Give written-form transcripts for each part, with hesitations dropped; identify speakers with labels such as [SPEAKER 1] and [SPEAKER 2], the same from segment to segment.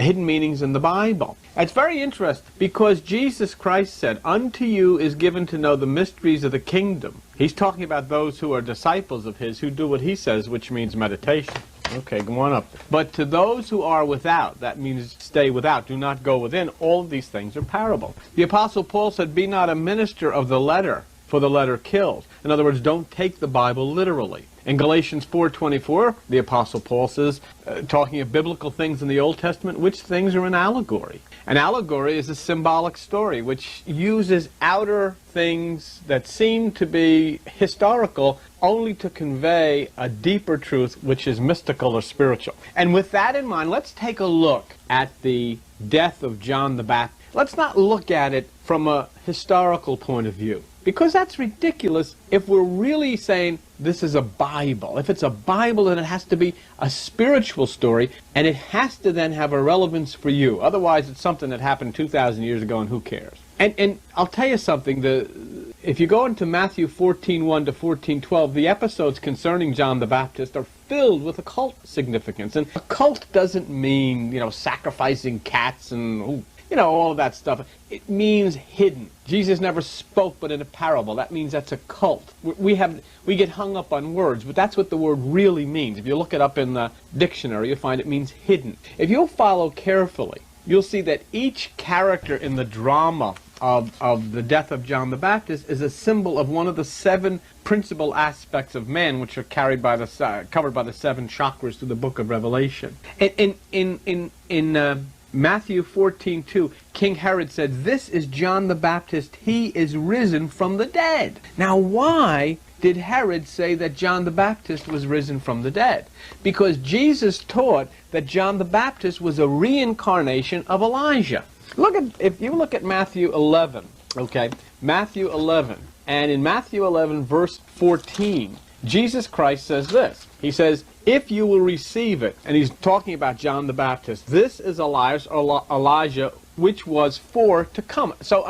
[SPEAKER 1] hidden meanings in the Bible. It's very interesting because Jesus Christ said, "Unto you is given to know the mysteries of the kingdom." He's talking about those who are disciples of his, who do what he says, which means meditation. Okay, go on up. But to those who are without, that means stay without, do not go within, all of these things are parable. The Apostle Paul said, "Be not a minister of the letter, for the letter kills." In other words, don't take the Bible literally. In Galatians 4:24, the Apostle Paul says, talking of biblical things in the Old Testament, which things are an allegory. An allegory is a symbolic story which uses outer things that seem to be historical only to convey a deeper truth which is mystical or spiritual. And with that in mind, let's take a look at the death of John the Baptist. Let's not look at it from a historical point of view, because that's ridiculous if we're really saying this is a Bible. If it's a Bible, then it has to be a spiritual story, and it has to then have a relevance for you. Otherwise, it's something that happened 2,000 years ago, and who cares? And I'll tell you something. If you go into Matthew 14:1 to 14:12, the episodes concerning John the Baptist are filled with occult significance. And occult doesn't mean, sacrificing cats and all of that stuff. It means hidden. Jesus never spoke but in a parable. That means that's a cult. We get hung up on words, but that's what the word really means. If you look it up in the dictionary, you'll find it means hidden. If you'll follow carefully, you'll see that each character in the drama of the death of John the Baptist is a symbol of one of the 7 principal aspects of man, which are covered by the 7 chakras through the book of Revelation. In Matthew 14:2, King Herod said, "This is John the Baptist. He is risen from the dead." Now, why did Herod say that John the Baptist was risen from the dead? Because Jesus taught that John the Baptist was a reincarnation of Elijah. If you look at Matthew 11, okay, Matthew 11, and in Matthew 11, verse 14, Jesus Christ says this. He says, "If you will receive it," and he's talking about John the Baptist, "this is Elijah, which was for to come." So,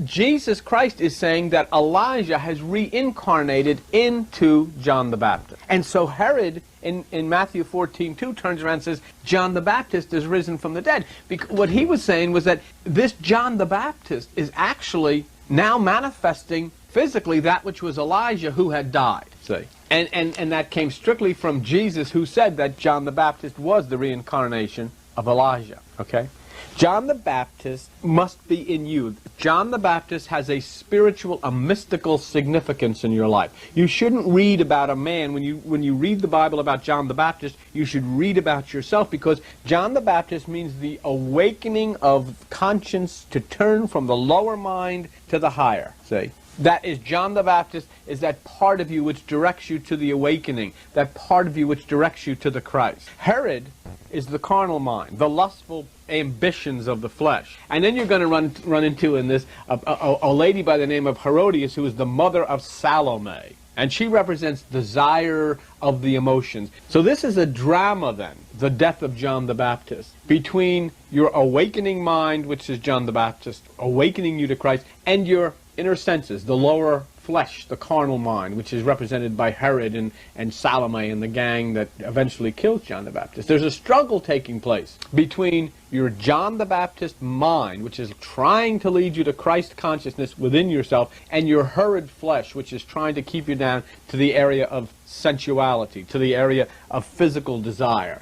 [SPEAKER 1] Jesus Christ is saying that Elijah has reincarnated into John the Baptist. And so Herod, in Matthew 14:2, turns around and says, John the Baptist is risen from the dead. Because what he was saying was that this John the Baptist is actually now manifesting physically that which was Elijah who had died. See? And that came strictly from Jesus, who said that John the Baptist was the reincarnation of Elijah. Okay? John the Baptist must be in you. John the Baptist has a spiritual, a mystical significance in your life. You shouldn't read about a man. When you read the Bible about John the Baptist, you should read about yourself, because John the Baptist means the awakening of conscience to turn from the lower mind to the higher. See? That is, John the Baptist is that part of you which directs you to the awakening, that part of you which directs you to the Christ. Herod is the carnal mind, the lustful ambitions of the flesh. And then you're going to run into in this a lady by the name of Herodias, who is the mother of Salome. And she represents desire of the emotions. So this is a drama then, the death of John the Baptist, between your awakening mind, which is John the Baptist, awakening you to Christ, and your inner senses, the lower flesh, the carnal mind, which is represented by Herod and Salome and the gang that eventually kills John the Baptist. There's a struggle taking place between your John the Baptist mind, which is trying to lead you to Christ consciousness within yourself, and your Herod flesh, which is trying to keep you down to the area of sensuality, to the area of physical desire.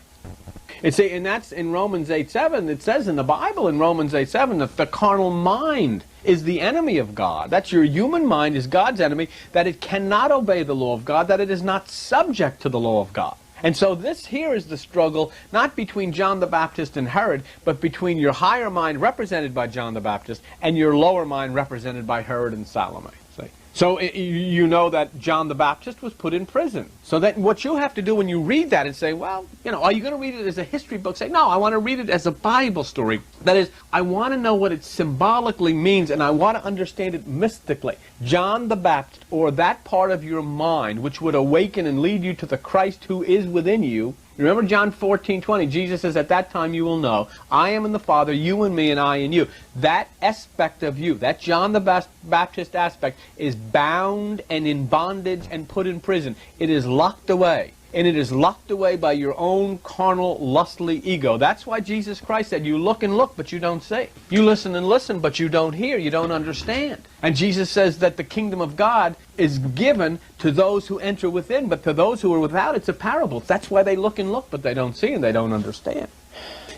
[SPEAKER 1] And that's in Romans 8:7. It says in the Bible in Romans 8:7 that the carnal mind is the enemy of God. That's your human mind is God's enemy, that it cannot obey the law of God, that it is not subject to the law of God. And so this here is the struggle, not between John the Baptist and Herod, but between your higher mind represented by John the Baptist and your lower mind represented by Herod and Salome. See? So you know that John the Baptist was put in prison. So that what you have to do when you read that and say, well, are you going to read it as a history book? Say, no, I want to read it as a Bible story. That is, I want to know what it symbolically means, and I want to understand it mystically. John the Baptist, or that part of your mind which would awaken and lead you to the Christ who is within you. Remember John 14:20, Jesus says, at that time you will know, I am in the Father, you in me, and I in you. That aspect of you, that John the Baptist aspect, is bound and in bondage and put in prison. It is locked away. and it is locked away by your own carnal, lustly ego. That's why Jesus Christ said, you look and look, but you don't see. You listen and listen, but you don't hear, you don't understand. And Jesus says that the kingdom of God is given to those who enter within, but to those who are without, it's a parable. That's why they look and look, but they don't see and they don't understand.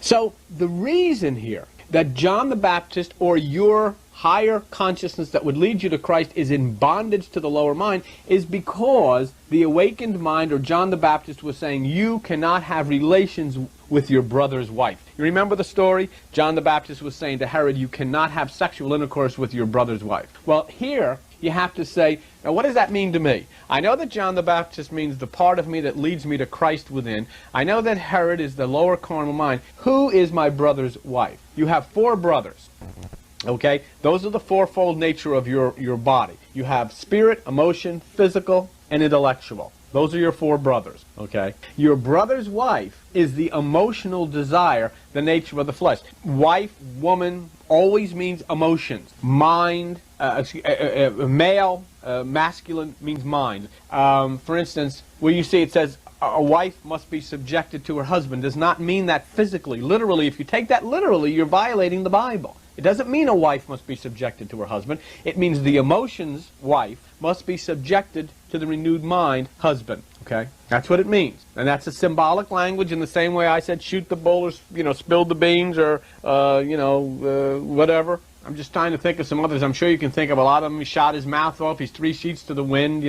[SPEAKER 1] So the reason here that John the Baptist, or your higher consciousness that would lead you to Christ, is in bondage to the lower mind is because the awakened mind, or John the Baptist, was saying you cannot have relations with your brother's wife. You remember the story? John the Baptist was saying to Herod, you cannot have sexual intercourse with your brother's wife. Well, here you have to say, now what does that mean to me? I know that John the Baptist means the part of me that leads me to Christ within. I know that Herod is the lower carnal mind. Who is my brother's wife? You have 4 brothers. Okay? Those are the fourfold nature of your body. You have spirit, emotion, physical, and intellectual. Those are your 4 brothers. Okay? Your brother's wife is the emotional desire, the nature of the flesh. Wife, woman, always means emotions. Mind, male, masculine means mind. For instance, where you see it says a wife must be subjected to her husband, does not mean that physically. Literally, if you take that literally, you're violating the Bible. It doesn't mean a wife must be subjected to her husband. It means the emotions, wife, must be subjected to the renewed mind, husband. Okay? That's what it means. And that's a symbolic language in the same way I said shoot the bull, or, spilled the beans, or, whatever. I'm just trying to think of some others. I'm sure you can think of a lot of them. He shot his mouth off. He's 3 sheets to the wind,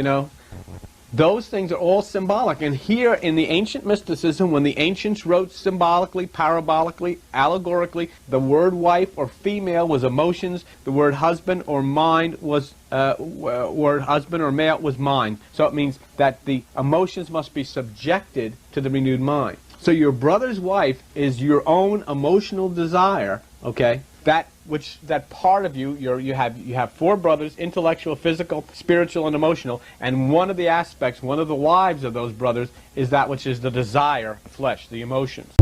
[SPEAKER 1] Those things are all symbolic. And here in the ancient mysticism, when the ancients wrote symbolically, parabolically, allegorically, the word wife or female was emotions. The word husband or mind was word husband or male was mind. So it means that the emotions must be subjected to the renewed mind. So your brother's wife is your own emotional desire, okay? That part of you, you have 4 brothers, intellectual, physical, spiritual, and emotional, and one of the aspects, one of the lives of those brothers is that which is the desire, the flesh, the emotions.